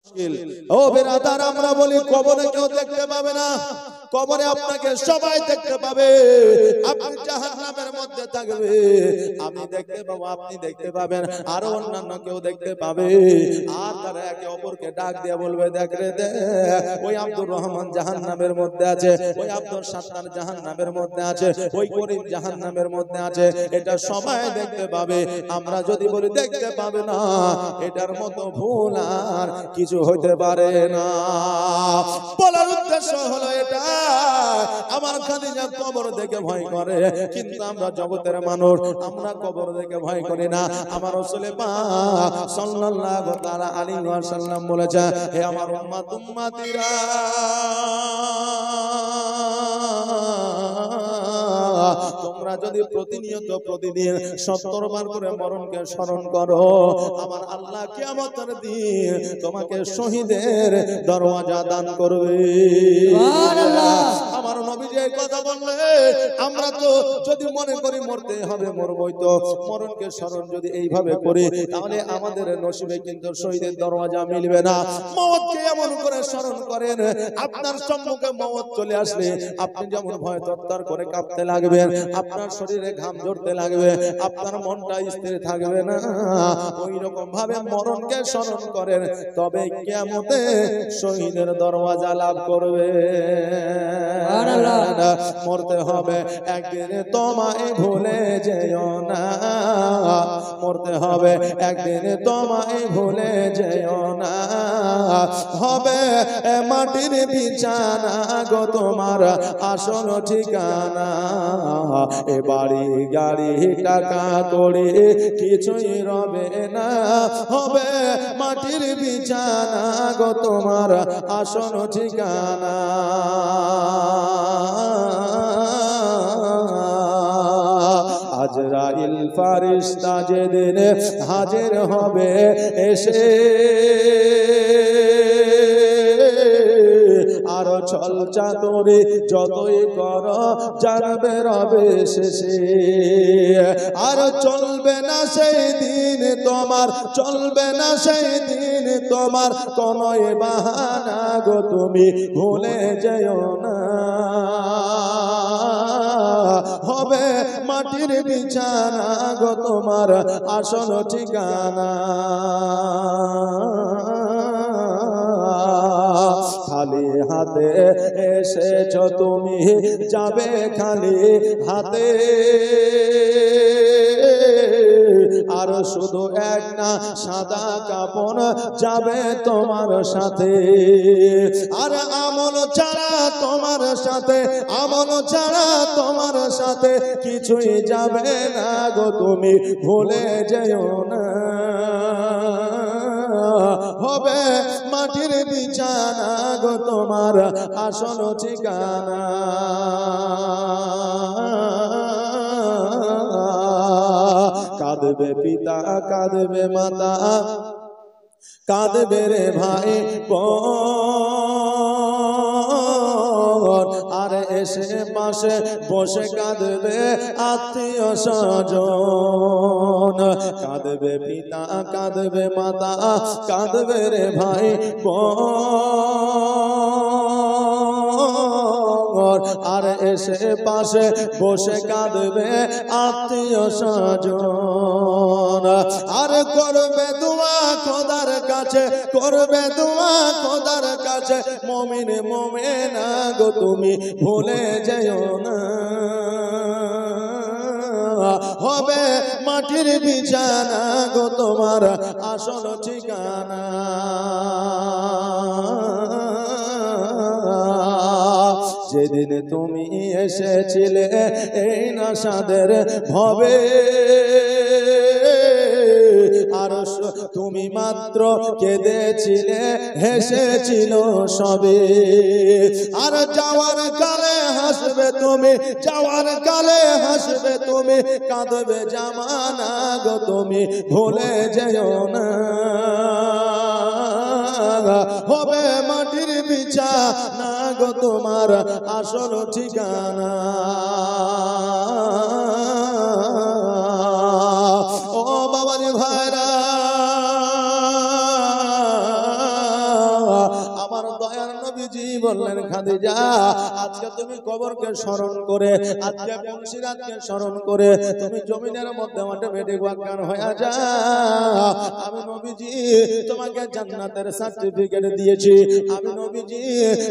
ও বেরাদার, আমরা বলি কবরে কেউ দেখতে পাবে না, কবরে আপনাকে সবাই দেখতে পাবে। আপনি জাহান্নামের মধ্যে থাকবে, আমি দেখতে পাবো, আপনি দেখতে পাবেন, আরো অন্যান্য কেউ দেখতে পাবে। আর তারা একে অপরকে ডাক দিয়ে বলবে, দেখ রে দেখ, ওই আব্দুর রহমান জাহান্নামের মধ্যে আছে, ওই আব্দুল সাত্তার জাহান্নামের মধ্যে আছে, ওই করিম জাহান্নামের মধ্যে আছে। এটা সবাই দেখতে পাবে। আমরা যদি বলি দেখতে পাবে না, এটার মতো ভুল আর কিছু হইতে পারে না। বলার উদ্দেশ্য হলো এটা, আমার খাদিজা কবর দেখে ভয় করে, কিন্তু আমরা জগতের মানুষ, আমরা কবর দেখে ভয় করি না। আমার রাসূল পাক সাল্লাল্লাহু তাআলা আলাইহি ওয়াসাল্লাম বলেছে, হে আমার উম্মত উম্মতিরা, তোমরা যদি প্রতিনিয়ত প্রতিদিন 70 বার করে মরণকে স্মরণ করো, আমার আল্লাহ কিয়ামতের দিন তোমাকে শহীদের দরওয়াজা দান করবে। সুবহানাল্লাহ। আমার নবীজি এই কথা বললে, আমরা তো যদি মনে করি মরতে হবে, মরবই তো, মরণকে স্মরণ যদি এইভাবে করি, তাহলে আমাদের নসিবে কিন্তু শহীদের দরওয়াজা মিলবে না। মওতকে এমন করে স্মরণ করেন, আপনার সম্মুখে মওত চলে আসলে আপনি যেমন ভয় তত্তর করে কাঁপতে লাগবেন, আপনার শরীরে ঘাম ঝরতে লাগবে, আপনার মনটা স্থির থাকবে না। ওই রকম ভাবে মরণকে স্মরণ করেন, তবে কিয়ামতে শহীদের দরওয়াজা লাভ করবে। মরতে হবে একদিন, তোমায় ভুলে যেও না, মরতে হবে একদিন, তোমায় ভুলে যেও না। হবে মাটির বিছানা গো তোমার আসল ঠিকানা, এ বাড়ি গাড়ি টাকা করে কিছুই রবে না। হবে মাটির বিছানা গো তোমার আসল ঠিকানা। আজরাইল ফারিস্তা যেদিন হাজির হবে এসে, আরো ছল চাতুরি যতই কর জানবে রবে শেষে। আর চলবে না সেই দিন তোমার, চলবে না সেই দিন তোমার কোনো বাহানা গো, তুমি ভুলে যেও না। হবে মাটির বিছানা গো তোমার আসল ঠিকানা। খালি হাতে এসেছ তুমি, যাবে খালি হাতে। আর শুধু এক না সাদা কাপড় যাবে তোমার সাথে। আর আমল ছাড়া তোমার সাথে, আমল ছাড়া তোমার সাথে কিছুই যাবে না গো, তুমি ভুলে যেও না। হবে মাটির বিছানা গো তোমার আসল ঠিকানা। কাঁদবে পিতা, কাঁদবে মাতা, কাঁদবে রে ভাই বোন, আর এসে পাশে বসে কাঁদবে আত্মীয় স্বজন। কাঁদবে পিতা, কাঁদবে মাতা, কাঁদবে রে ভাই বোন, আর এসে পাশে বসে কাঁদবে আত্মীয় স্বজন। আর করবে দোয়া খোদার কাছে, করবে দোয়া খোদার কাছে, মুমিন মুমিনা গো তুমি ভুলে যেও না। হবে মাটির বিছানা গো তোমার আসল ঠিকানা। যেদিন তুমি এসেছিলে এই নাসাদের ভবে, আর তুমি মাত্র কেঁদেছিলে, হেসেছিল সবে। আর যাওয়ার কালে হাসবে তুমি, যাওয়ার কালে হাসবে তুমি, কাঁদবে জামানা গো তুমি ভুলে যেও না। হবে মাটির বিছানা গো তোমার আসল ঠিকানা। ও বাবাজি ভাইরা, নবীজি বললেন খাদিজা আজকে তুমি কবরকে স্মরণ করে আজকে মুন্সিরাতকে স্মরণ করে তুমি জমিনের মধ্যে অটোমেটিক ওয়াক্কান হয়ে যা আমি নবীজি তোমাকে জান্নাতের সার্টিফিকেট দিয়েছি আমি নবীজি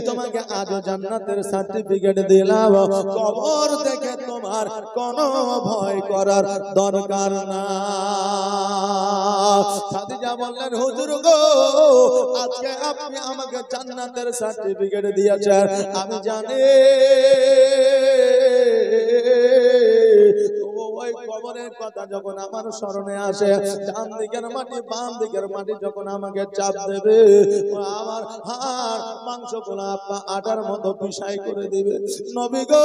তোমাকে আজও জান্নাতের সার্টিফিকেট দিলাম কবর দেখে তোমার কোনো ভয় করার দরকার না খাদিজা বললেন হুজুর গো আজকে আপনি আমাকে জান্নাতের সার্টিফিকেট দিয়েছেন আমি জানি ওই কবরের কথা যখন আমার স্মরণে আসে ডান দিকের মাটি বাম দিকের মাটি যখন আমাকে চাপ দেবে আমার হাড় মাংসগুলো আটার মতো পিসাই করে দিবে নবী গো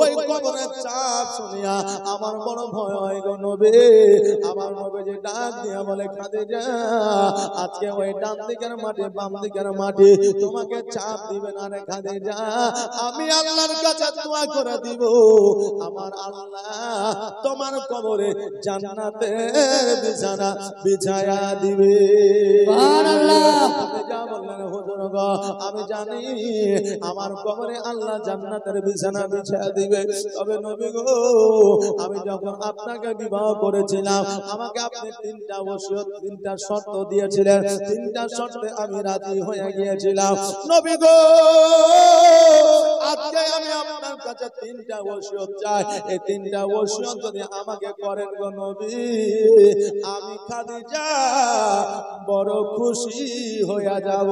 ওই কবরের চাপ শুনিয়া আমার বড় ভয় হয় গো নবী আমার নবী যে ডাক দিয়া বলে খাদিজা আজকে ওই ডান দিকের মাটি বাম দিকের মাটি তোমাকে চাপ দিবে না রে খাদিজা আমি আল্লাহর কাছে দোয়া করে দিব আমার আল্লাহ তোমার কবরে জান্নাতের বিছানা বিছায়া দিবে সুবহানাল্লাহ খাদিজা বললেন হুজুর গো আমি জানি আমার কবরে আল্লাহ জান্নাতের বিছানা বিছায়া দিবে তবে নবী গো আমি যখন আপনাকে বিবাহ করেছিলাম আমাকে আপনি তিনটা ওসিয়ত তিনটা শর্ত দিয়েছিলেন তিনটা শর্তে আমি রাজি হয়ে গিয়েছিলাম নবী গো আজকে আমি আপনার কাছে তিনটা ওসিয়ত চাই এই তিনটা ওসিয়ত যদি আমাকে করেন গো নবী আমি খাদিজা বড় খুশি হয়ে যাব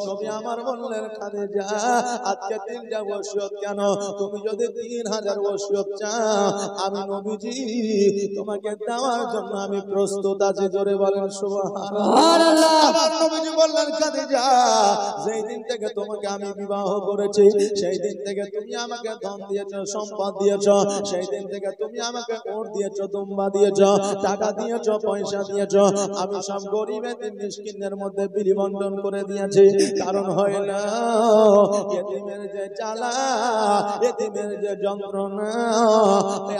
নবী আমার বললেন খাদিজা আজকে তিনটা ওসিয়ত কেন তুমি যদি 3000 ওসিয়ত চাও আমি নবীজি তোমাকে দেওয়ার জন্য আমি প্রস্তুত আছি জোরে বলেন সুবহানাল্লাহ আমার নবীজি বললেন খাদিজা যেই দিন থেকে তোমাকে আমি বিবাহ করেছি সেই দিন থেকে তুমি আমাকে ধন দিয়েছো সম্পদ দিয়েছো সেই দিন থেকে তুমি আমাকে ওট দিয়েছো দুম্বা দিয়েছো টাকা দিয়েছো পয়সা দিয়েছো আমি সব গরিব এতিম মিসকিনদের মধ্যে বিলিবন্টন করে দিয়েছি কারণ হয় না এতিমের যে জ্বালা এতিমের যে যন্ত্রণা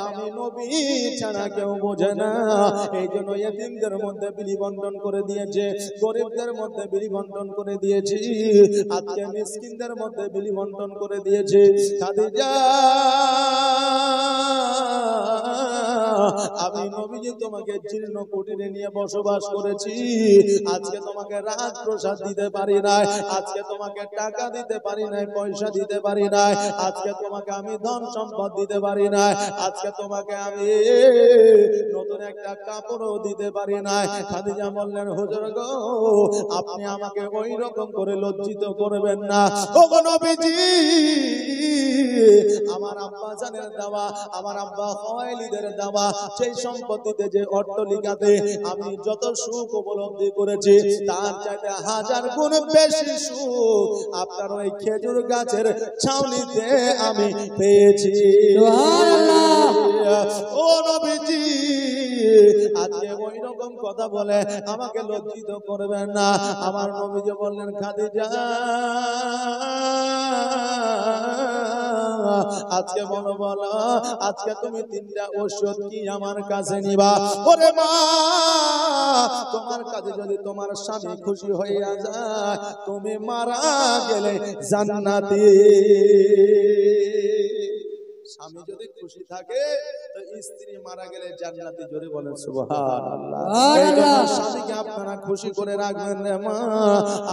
আমি নবী ছাড়া কেউ বোঝে না এই জন্য এতিমদের মধ্যে বিলিবন্টন করে দিয়েছে গরিবদের মধ্যে বিলিবন্টন করে দিয়েছি আজকে মিসকিনদের মধ্যে বিলিবন্টন করে দিয়েছে খাদিজা আমি নবীজি তোমাকে জীর্ণ কুটিরে নিয়ে বসবাস করেছি আজকে তোমাকে রাজ প্রসাদ দিতে পারি নাই আজকে তোমাকে টাকা দিতে পারি নাই পয়সা দিতে পারি নাই আজকে তোমাকে আমি ধন সম্পদ দিতে পারি নাই আজকে তোমাকে আমি নতুন একটা কাপড়ও দিতে পারি নাই খাদিজা বললেন হুজুর গো আপনি আমাকে ওই রকম করে লজ্জিত করবেন না ও গো নবীজি আমার আব্বা জানের দেওয়া আমার আব্বা খাওয়াইলিদের দেওয়া সেই সম্পত্তিতে যে অট্টালিকাতে আমি যত সুখ উপলব্ধি করেছি তার চাইতে 1000 গুণ বেশি সুখ আপনার ওই খেজুর গাছের ছাউনিতে আমি পেয়েছি সুবহানাল্লাহ ও নবীজি আজকে ওই রকম কথা বলে আমাকে লজ্জিত করবেন না আমার নবীজি বললেন খাদিজা আজকে বলো বলো আজকে তুমি তিনটা ওষুধ কি আমার কাছে নিবা ওরে মা তোমার কাছে যদি তোমার স্বামী খুশি হইয়া যায় তুমি মারা গেলে জান্নাতি স্বামী যদি খুশি থাকে তো স্ত্রী মারা গেলে জান্নাতি জোরে বলেন সুবহানাল্লাহ সুবহানাল্লাহ স্বামীকে আপনারা খুশি করে রাখবেন রে মা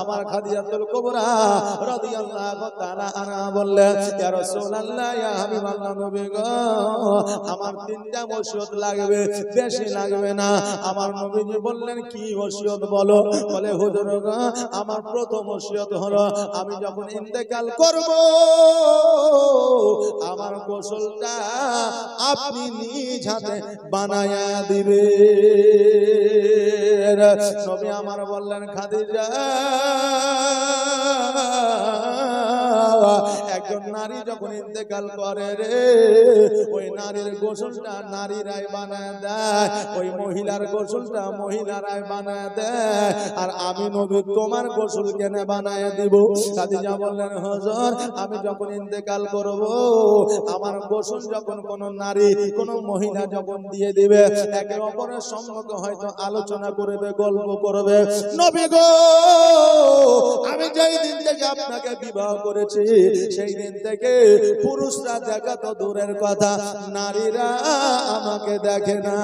আমার খাদিজাতুল কুবরা রাদিয়াল্লাহু তাআলা আনহা বললেন ইয়া রাসূলুল্লাহ ইয়া হাবিবাল্লাহ নবী গো আমার তিনটা ওসিয়ত লাগবে বেশি লাগবে না আমার নবীজি বললেন কি ওসিয়ত বলো বলে হুজুর গো আমার প্রথম ওসিয়ত হলো আমি যখন ইন্তেকাল করব আমার গোসলটা আপনি নিজ হাতে বানায়া দিবে নবী আমার বললেন খাদিজা একজন নারী যখন ইন্তেকাল করে রে ওই নারীর গোসলটা নারীরাই বানায় দেয় ওই মহিলার গোসলটা মহিলারাই বানায় দেয় আর আমি নবী তোমার গোসল কেনে বানায় দিব খাদিজা বললেন হুজুর আমি যখন ইন্তেকাল করব আমার গোসল যখন কোন নারী কোন মহিলা যখন দিয়ে দিবে একে অপরের সম্মুখে হয়তো আলোচনা করবে গল্প করবে। নবী গো, আমি যেই দিন থেকে আপনাকে বিবাহ করেছি সেই দিন থেকে পুরুষরা দেখা তো দূরের কথা, নারীরা আমাকে দেখে না।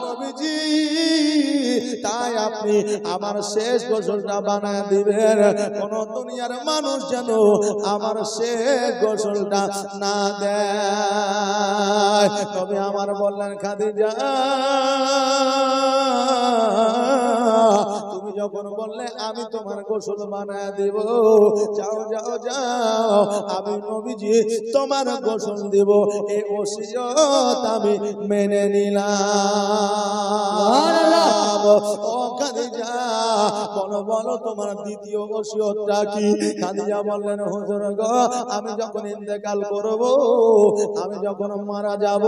নবীজি, তাই আপনি আমার শেষ গোসলটা বানায় দিবেন, কোন দুনিয়ার মানুষ যেন আমার শেষ গোসলটা না দেয়। তবে আমার বললেন, খাদিজা তুমি যখন বললে আমি তোমার গোসল বানায় দিব, যাও যাও যাও, আমি নবীজি তোমার গোসল দিব, এই ওসিয়ত আমি মেনে নিলাম। ও খাদিজা, বলো বলো তোমার দ্বিতীয় ওসিয়তটা কি? খাদিজা বললেন, হুজুর গো, আমি যখন ইন্তেকাল করব, আমি যখন মারা যাব,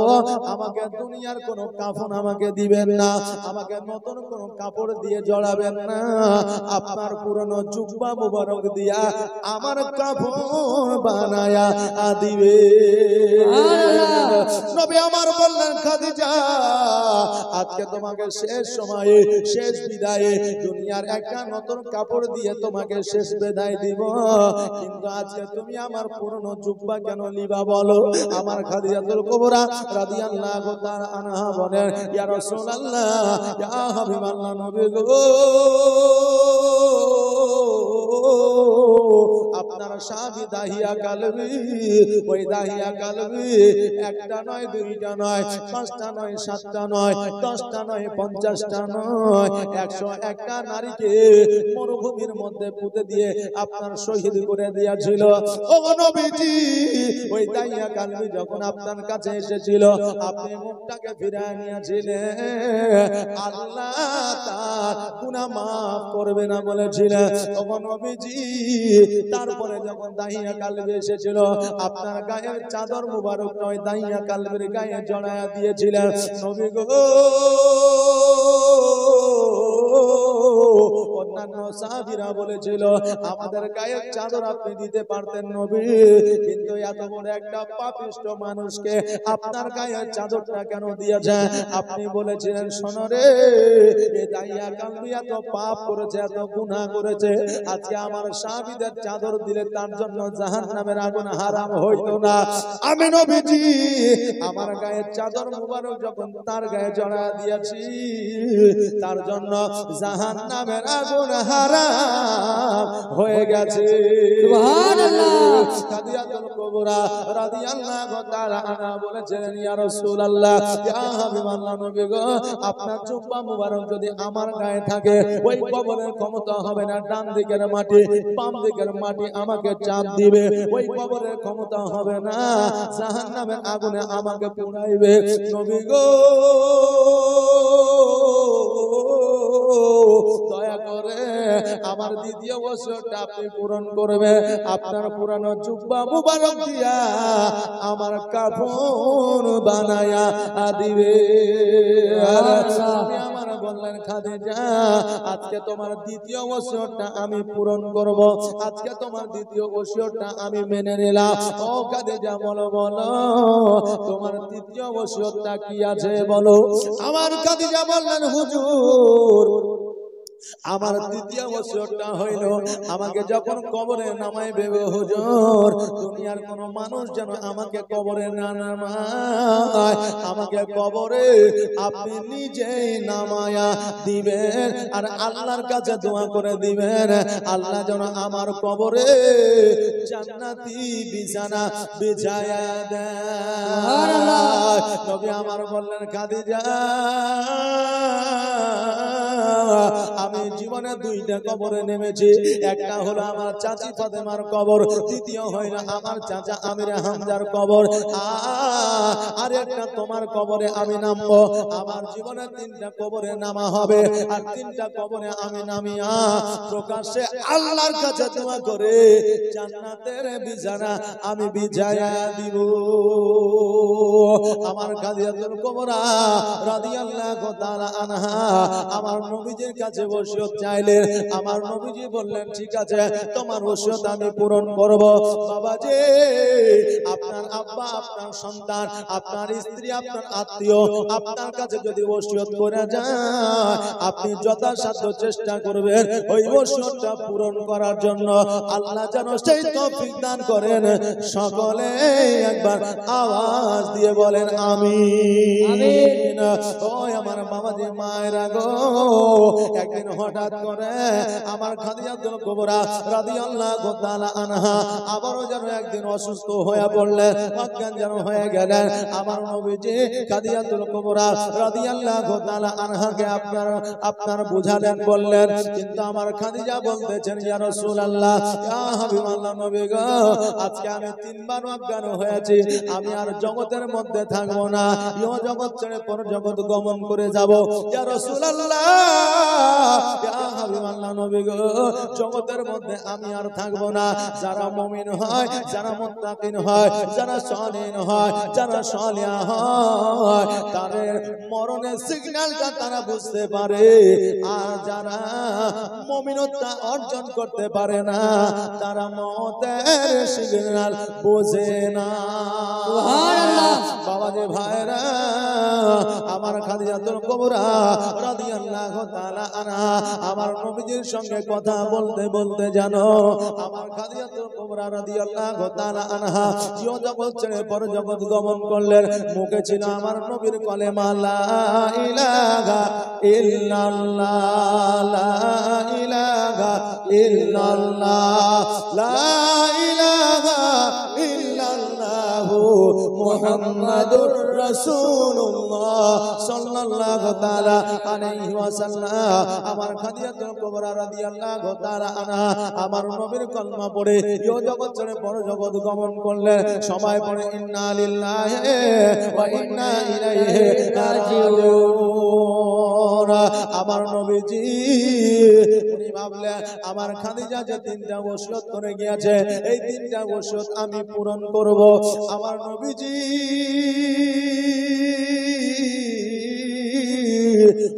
আমাকে দুনিয়ার কোন কাফন আমাকে দিবেন না, আমাকে নতুন কোন কাপড় দিয়ে জড়াবেন না, আপনার পুরনো জুব্বা মুবারক দিয়া আমার কাফন বানায়া দিবে। নবী আমার বললেন, খাদিজা আজকে তোমাকে শেষ সময়ে শেষ বিদায়ে দুনিয়ার একটা নতুন কাপড় দিয়ে তোমাকে শেষ বিদায় দিব, কিন্তু আজকে তুমি আমার পুরনো জুব্বা কেন নিবা বলো? আমার খাদিজাতুল কুবরা রাদিয়াল্লাহু তাআলা আনহা বলেন, ইয়া রাসূলুল্লাহ, ইয়া হাবিবাল্লাহ, নবী গো, আপনার সাহাবী দাহিয়া কালবি, ওই দাহিয়া কালবি একটা নয়, দুইটা নয়, পাঁচটা নয়, সাতটা নয়, 10টা নয়, 50টা নয়, 101টা নারীকে মরুভূমির মধ্যে পুঁতে দিয়ে আপনার শহীদ করে দিয়েছিল। ও নবীজি, ওই দাহিয়া কালবি যখন আপনার কাছে এসেছিল, আপনি মুখটাকে ফিরিয়ে নিয়েছিলেন, আল্লাহ তার গুনাহ মাফ করবে না বলেছিলেন। ও নবীজি, তারপরে যখন দাহিয়া কালবি এসেছিল, আপনার গায়ের চাদর মুবারক নয়, দাহিয়া কালবির গায়ে জড়ায়া দিয়েছিলেন। নবী গো, অন্যান্য সাহাবীরা বলেছিল আমাদের গায়ের চাদর আপনি দিতে পারতেন নবী, কিন্তু এত বড় একটা পাপিষ্ট মানুষকে আপনার গায়ের চাদরটা কেন দিয়েছেন? আপনি বলেছিলেন, শোনো রে, এই দাহিয়া কালবি এত পাপ করেছে, এত গুনাহ করেছে, আজকে আমার সাহাবীদের চাদর দিলে তার জন্য জাহান্নামের আগুন হারাম হইতো না। আমি নবীজি আমার গায়ের চাদর মুবারক যখন তার গায়ে জড়া দিয়েছি, তার জন্য জাহান্নামের আগুন হারাম হয়ে গেছে। সুবহানাল্লাহ। খাদিজাতুল কুবরা রাদিয়াল্লাহু তাআলা আনহা বলেছেন, ইয়া রাসূলুল্লাহ, ইয়া হাবিবাল্লাহ, নবী গো, আপনার জুব্বা মুবারক যদি আমার গায়ে থাকে, ওই কবরের ক্ষমতা হবে না ডান দিকের মাটি বাম দিকের মাটি আমাকে চাপ দিবে, ওই কবরের ক্ষমতা হবে না, জাহান্নামের আগুনে আমাকে পুড়াইবে। নবী গো, দয়া করে আমার দ্বিতীয় ওসিয়তটা আপনি পূরণ করবেন, আপনার পুরানো জুব্বা মুবারক দিয়া আমার কাফন বানায়া দিবে। আমার বললেন, খাদিজা আজকে তোমার দ্বিতীয় ওসিয়তটা আমি পূরণ করব, আজকে তোমার দ্বিতীয় ওসিয়তটা আমি মেনে নিলাম। ও খাদিজা, বলো বলো তোমার দ্বিতীয় ওসিয়তটা কি আছে বলো। আমার খাদিজা বললেন, হুজুর আমার দ্বিতীয় ওসিয়তটা হইল, আমাকে যখন কবরে নামাইবে হুজুর, দুনিয়ার কোন মানুষ যেন আমাকে কবরে না নামায়, আমাকে কবরে আপনি নিজেই নামায়া দিবেন, আর আল্লাহর কাছে দোয়া করে দিবেন, আল্লাহ যেন আমার কবরে জান্নাতি বিছানা বিছায়া দেয়। নবী আমার বললেন, খাদিজা আমি জীবনে দুইটা কবরে নেমেছি, একটা হলো আমার চাচি ফাতেমার কবর, দ্বিতীয় হইল আমার চাচা আমির হামজার কবর, আর একটা তোমার কবরে আমি নামবো। আমার জীবনে 3টা কবরে নামা হবে, আর 3টা কবরে আমি নামিয়া প্রকাশ্যে আল্লাহর কাছে দোয়া করে জান্নাতের বিছানা আমি বিছায়া দিব। আমার খাদিজাতুল কুবরা রাদিয়াল্লাহু তাআলা আনহা আমার নবীজির কাছে ওসিয়ত চাইলেন। আমার নবীজি বললেন ঠিক আছে, তোমার ওসিয়ত আমি পূরণ করব। বাবাজি, আপনার আব্বা, আপনার সন্তান, আপনার স্ত্রী, আপনার আত্মীয় আপনার কাছে যদি ওসিয়ত করে যায়, আপনি যথাসাধ্য চেষ্টা করবেন ওই ওসিয়তটা পূরণ করার জন্য। আল্লাহ যেন সেই তৌফিক দান করেন। সকলে একবার আওয়াজ দিয়ে বলেন আমিন। ওই আমার বাবাজি মায়েরা গো, একদিন হঠাৎ করে আমার খাদিজাতুল কুবরা রাদিয়াল্লাহু তাআলা আনহা আবারও যেন একদিন অসুস্থ হয়ে পড়লেন, অজ্ঞান যেন হয়ে গেলেন। আমার নবীজি খাদিজাতুল কুবরা রাদিয়াল্লাহু তাআলা আনহাকে আপনার বুঝালেন, বললেন, কিন্তু আমার খাদিজা বলতেছেন ইয়া রাসূলুল্লাহ, ইয়া হাবিবাল্লাহ নবী গো, আজকে আমি 3 বার অজ্ঞান হয়েছি, আমি আর জগতের মধ্যে থাকবো না, ইহ জগৎ ছেড়ে পর জগৎ গমন করে যাব। ইয়া রাসূলুল্লাহ, ইয়া হাবিবাল্লাহ নবী গো, জগতের মধ্যে আমি আর থাকবো না। যারা মুমিন হয়, যারা মুত্তাকিন হয়, যারা সালিহ হয়, যারা সালিহা হয়, তাদের মরণের সিগন্যালটা তারা বুঝতে পারে। আর যারা মুমিনতা অর্জন করতে পারে না, তারা মওতের সিগন্যাল বোঝে না। সুবহানাল্লাহ। বাবাজি ভাইরা, আমার খাদিজাতুল কুবরা রাদিয়াল্লাহু তাআলা আনহা আমার নবীজির সঙ্গে কথা বলতে বলতে জানো, আমার খাদিজাতুল কুবরা রাদিয়াল্লাহু তাআলা আনহা ইহ জগৎ ছেড়ে পর জগৎ গমন করলেন। মুখে ছিল আমার নবীর কলেমা লা ইলাহা ইল্লাল্লাহ, লা ইলাহা ইল্লাল্লাহ, লা ইলাহা ইল্লাল্লাহ মুহাম্মাদুর রাসূলুল্লাহ সাল্লাল্লাহু তাআলা আলাইহি ওয়াসাল্লাম। আমার খাদিজাতুল কুবরা রাদিয়াল্লাহু তাআলা আনহা আমার নবীর কলমা পড়ে ইহ জগৎ ছেড়ে পর জগৎ গমন করলেন। সবাই পড়ে ইন্না লিল্লাহি ওয়া ইন্না ইলাইহি রাজিউন। আমার নবীজি উনি ভাবলেন আমার খাদিজা যে 3টা ওসিয়ত করে গিয়েছে, এই 3টা ওসিয়ত আমি পূরণ করব। আমার নবীজি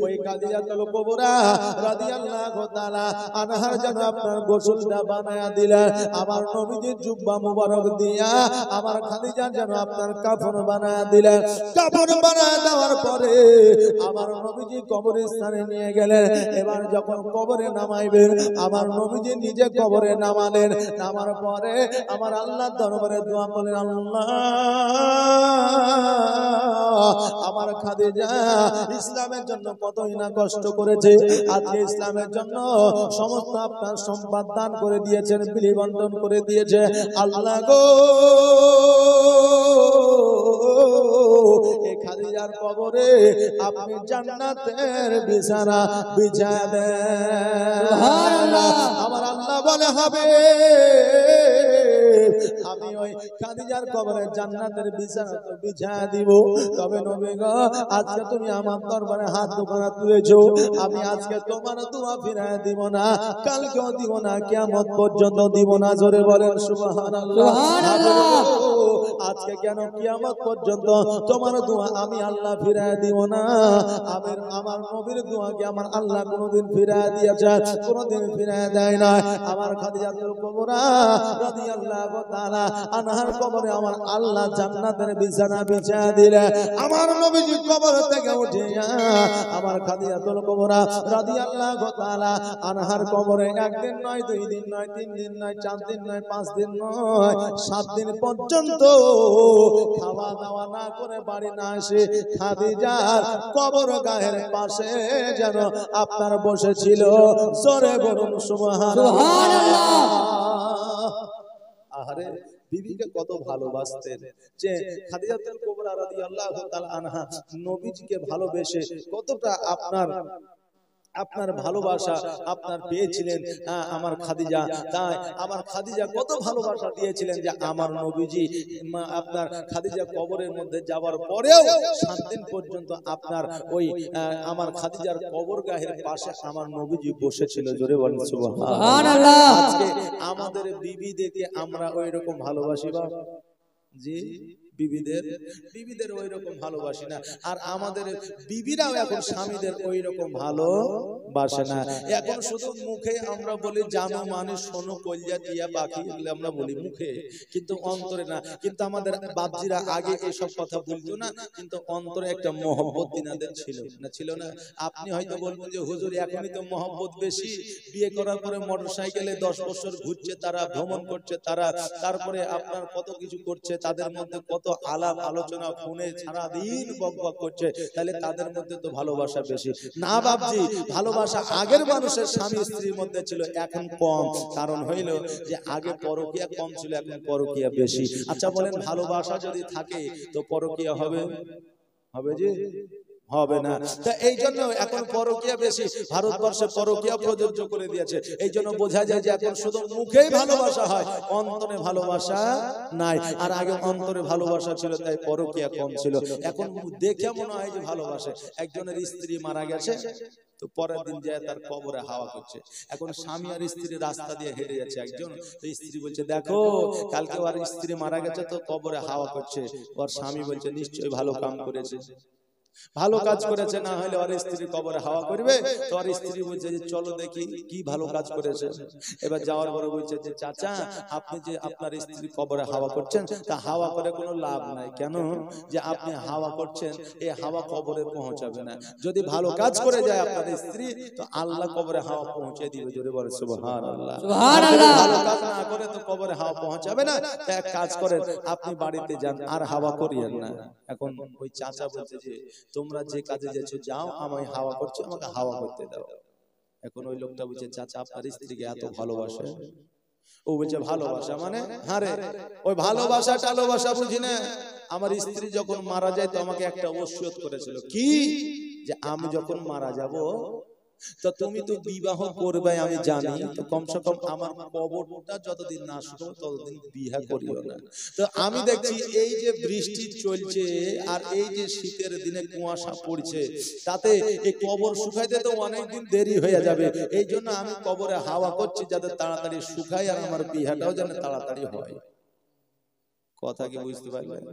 ওই খাদিজাতুল কুবরা রাদিয়াল্লাহু তাআলা আনহার জন্য আপনার গোসলটা বানায়া দিলেন। আমার নবীজির জুব্বা মুবারক দিয়া আমার খাদিজা যেন আপনার কাফন বানায়া দিলেন। কাফন বানায়া দেওয়ার পরে আমার নবীজি কবরস্থানে নিয়ে গেলেন। এবার যখন কবরে নামাইবেন, আমার নবীজি নিজে কবরে নামালেন। নামার পরে আমার আল্লাহর দরবারে দোয়া করলেন, আল্লাহ আমার খাদিজা ইসলামের জন্য কতই না কষ্ট করেছে, আজকে ইসলামের জন্য সমস্ত আপনার সম্পদ দান করে দিয়েছেন, বিলি বন্টন করে দিয়েছে। আল্লাহ গো, এই খাদিজার কবরে আপনি জান্নাতের বিছানা বিছায়া দেন। সুবহানাল্লাহ। আমার আল্লাহ বলে হবে আমি ওই খাদিজার কবরে জান্নাতের বিছানা তো বিছায়া দিব। তবে নবী গো, আজকে তুমি আমার দরবারে হাত দুখানা তুলেছো, আমি আজকে তোমার দোয়া ফিরায় দিব না, কালকেও দিব না, কিয়ামত পর্যন্ত দিব না। জোরে বলেন সুবহানাল্লাহ। আজকে কেন, কিয়ামত পর্যন্ত তোমার দোয়া আমি আল্লাহ ফিরায় দিব না। আমার নবীর দোয়াকে আমার আল্লাহ কোনদিন ফিরায় দিয়েছে? কোনদিন ফিরায় দেয় না। আমার খাদিজাতুল কুবরা রাদিয়াল্লাহু তাআলা আনহার কবরে আমার আল্লাহ জান্নাতের বিছানা বিছায়া দিলেন। আমার নবীজি কবর থেকে উঠে আমার খাদিজাতুল কুবরা রাদিয়াল্লাহু তাআলা আনহার কবরে একদিন নয়, 2 দিন নয়, 3 দিন নয়, 4 দিন নয়, 5 দিন নয়, 7 দিন পর্যন্ত খাওয়া দাওয়া না করে বাড়ি না এসে খাদিজার কবর গায়ের পাশে যেন আপনার বসেছিল। জোরে বলুন সুবহানাল্লাহ। আরে বিবিকে কত ভালোবাসতেন, যে খাদিজাতুল কুবরা রাদিয়াল্লাহু তাআলা আনহা নবীজিকে ভালোবেসে কতটা আপনার ভালোবাসা আপনার পেয়েছিলেন আমার খাদিজা। তাই আমার খাদিজা কত ভালোবাসা দিয়েছিলেন যে আমার নবীজি আপনার খাদিজা কবরের মধ্যে যাওয়ার পরেও 7 দিন পর্যন্ত আপনার ওই আমার খাদিজার কবর গাহের পাশে আমার নবীজি বসেছিল। জোরে বলেন সুবহানাল্লাহ। আজকে আমাদের বিবি দেখে আমরা ওই রকম ভালোবাসি বা জি বিবিদের বিবিদের ওই রকম ভালোবাসি না। আর আমাদের বিবিরাও এখন স্বামীদের ওই রকম ভালোবাসে না। এখন শুধু মুখে আমরা বলি জানো মানে শোনো কলজা টিয়া পাখি, এগুলো আমরা বলি মুখে, কিন্তু অন্তরে না। কিন্তু আমাদের বাপজিরা আগে এসব কথা বলতো না, কিন্তু অন্তরে একটা মহব্বত তিনাদের ছিল না, ছিল না? আপনি হয়তো বলবেন যে হুজুর এখনই তো মহব্বত বেশি, বিয়ে করার পরে মোটরসাইকেলে 10 বছর ঘুরছে তারা, ভ্রমণ করছে তারা, তারপরে আপনার কত কিছু করছে, তাদের মধ্যে কত আলাপ আলোচনা, ফোনে সারাদিন বকবক করছে, তাহলে তাদের মধ্যে তো ভালোবাসা বেশি। না বাপজি, ভালোবাসা আগের মানুষের স্বামী স্ত্রীর মধ্যে ছিল, এখন কম। কারণ হইল যে আগে পরকীয়া কম ছিল, এখন পরকীয়া বেশি। আচ্ছা বলেন, ভালোবাসা যদি থাকে তো পরকীয়া হবে? হবে যে হবে না। তা এই জন্য এখন পরকীয়া বেশি, ভারতবর্ষে পরকীয়া প্রযোজ্য করে দিয়েছে। এই জন্য বোঝা যায় যে এখন শুধু মুখেই ভালোবাসা হয়, অন্তরে ভালোবাসা নাই। আর আগে অন্তরে ভালোবাসা ছিল, তাই পরকীয়া কম ছিল। এখন দেখে মনে হয় যে ভালোবাসে। একজনের স্ত্রী মারা গেছে, তো পরের দিন যায় তার কবরে হাওয়া করছে। এখন স্বামী আর স্ত্রী রাস্তা দিয়ে হেঁটে যাচ্ছে, একজন তো স্ত্রী বলছে দেখো কালকে ওর স্ত্রী মারা গেছে তো কবরে হাওয়া করছে। ওর স্বামী বলছে নিশ্চয়ই ভালো কাম করেছে, ভালো কাজ করেছে, না হলে আর স্ত্রী কবরে হাওয়া করবে। তো আর স্ত্রী বলছে যে চলো দেখি কি ভালো কাজ করেছে। এবার যাওয়ার পরে বলছে যে চাচা আপনি যে আপনার স্ত্রী কবরে হাওয়া করছেন, তা হাওয়া করে কোনো লাভ নাই। কেন? যে আপনি হাওয়া করছেন, এই হাওয়া কবরে পৌঁছাবে না। যদি ভালো কাজ করে যায় আপনার স্ত্রী, তো আল্লাহ কবরে হাওয়া পৌঁছে দিবে। জোরে বলে সুবহানাল্লাহ। সুবহানাল্লাহ। ভালো কাজ না করে তো কবরে হাওয়া পৌঁছাবে না। তা এক কাজ করেন, আপনি বাড়িতে যান আর হাওয়া করিয়েন না। এখন ওই চাচা বলছে যে তোমরা যে কাজে যাচ্ছ যাও, আমি হাওয়া করছি, আমাকে হাওয়া করতে দাও। এখন ওই লোকটা বলছে চাচা আপনার স্ত্রীকে এত ভালোবাসে? ও বলছে ভালোবাসা মানে? হ্যাঁ রে, ওই ভালোবাসা টালোবাসা বুঝি না। আমার স্ত্রী যখন মারা যায় তো আমাকে একটা ওসিয়ত করেছিল, কি যে আমি যখন মারা যাব তো তুমি তো বিবাহ করবে আমি জানি, তো কমসে কম আমার কবরটা যতদিন না শুকো ততদিন বিয়ে করিও না। তো আমি দেখছি এই যে বৃষ্টি চলছে আর এই যে শীতের দিনে কুয়াশা পড়ছে, তাতে এই কবর শুকাইতে তো অনেকদিন দেরি হয়ে যাবে। এই জন্য আমি কবরে হাওয়া করছি যাতে তাড়াতাড়ি শুকায় আর আমার বিয়েটাও যেন তাড়াতাড়ি হয়। কথা কি বুঝতে পারলেন?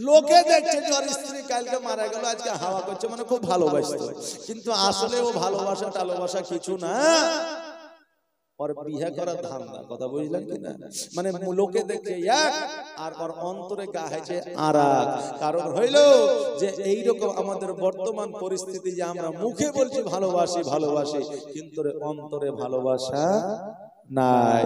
লোকে দেখছে যে ওর স্ত্রী কালকে মারা গেল, আজকে হাওয়া করছে, মানে খুব ভালোবাসতো, কিন্তু আসলে ও ভালোবাসা টালোবাসা কিছু না, ওর বিয়ে করার ধান্দা। কথা বুঝলেন কিনা? মানে লোকে দেখছে এক আর ওর অন্তরে গা হয়েছে আরেক। কারণ হইল যে এইরকম আমাদের বর্তমান পরিস্থিতি, যে আমরা মুখে বলছি ভালোবাসি ভালোবাসি, কিন্তু অন্তরে ভালোবাসা নাই।